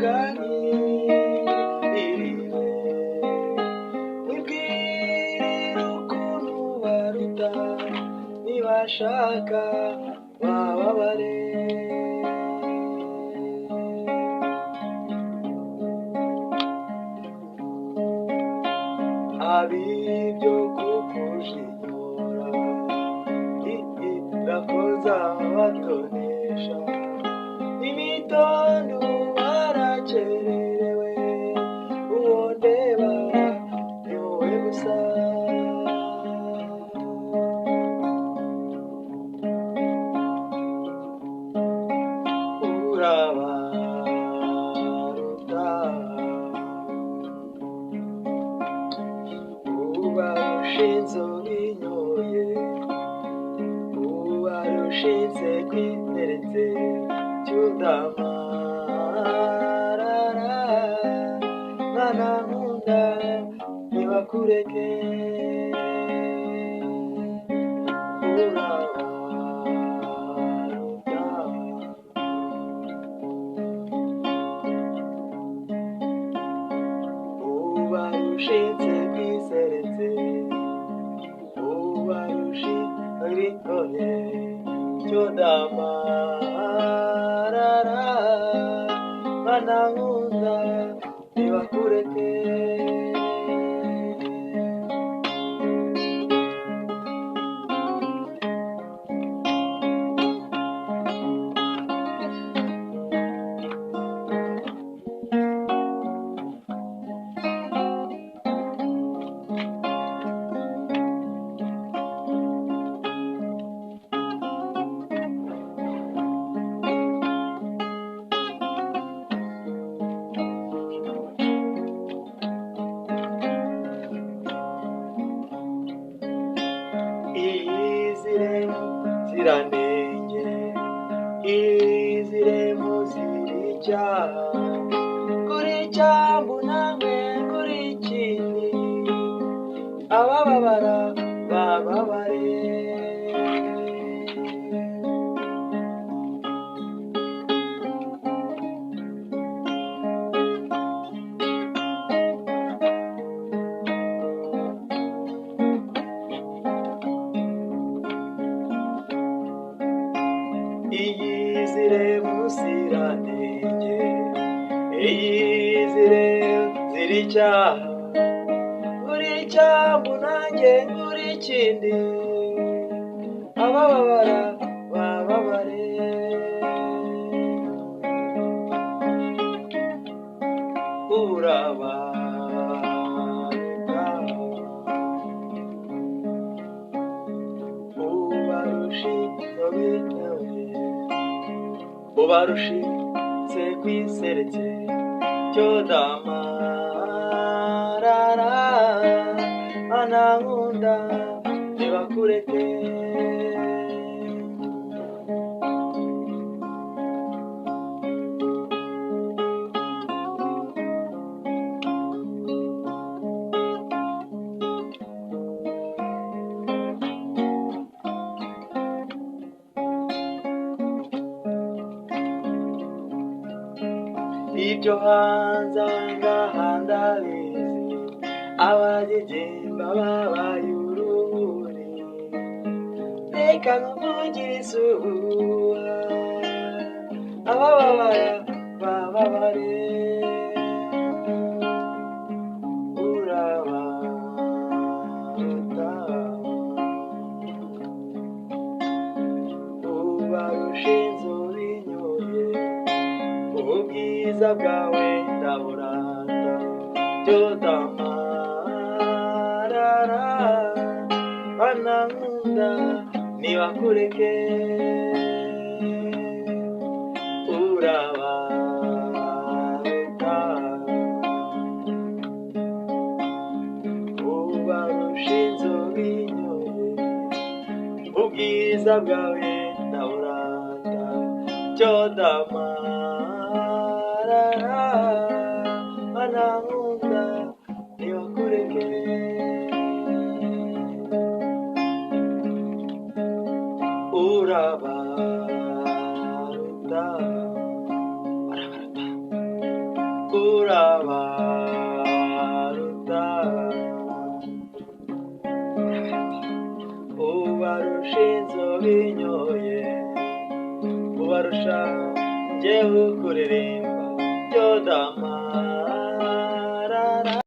muganirire wibwire ukuntu baruta nibashaka bababare abibyo kukujinyora irakoza batonesha imitondo barakererewe uwo ndeba ni wowe gusa urabaruta ubarushinze ubinyoye ubarushinze kwiteretse cyudamarara mwana nkunda ntibakureke urabaruta ubarushinze kwiseretse ubarushinze cyudamarara mwana nkunda ntibakureke iziremo ziranenge iziremo ziricyaha kuri cyambu namwe kuri kindi abababara bababare iyizire musiranenge iyizire ziricyaha kuri cyambu nanjye kuri kindi abababara bababare urabaruta ubarushinze kwiseretse cyudamarara mwana nkunda ntibakureke ibyo hanze ngaha ndabizi abagigimba babaye uruburi reka nkuvugire isuhuha abababara bababare urabaruta ubarushinze ubinyoye ubwiza bwawe ndaburata cyudamarara mwana nkunda ntibakureke urabaruta ubarushinze ubinyoye ubwiza bwawe ndaburata cyudamarara mwana nkunda ntibakureke urabaruta ubarusha inzoga inyoye, ubarusha njyewe kuririmba byo dama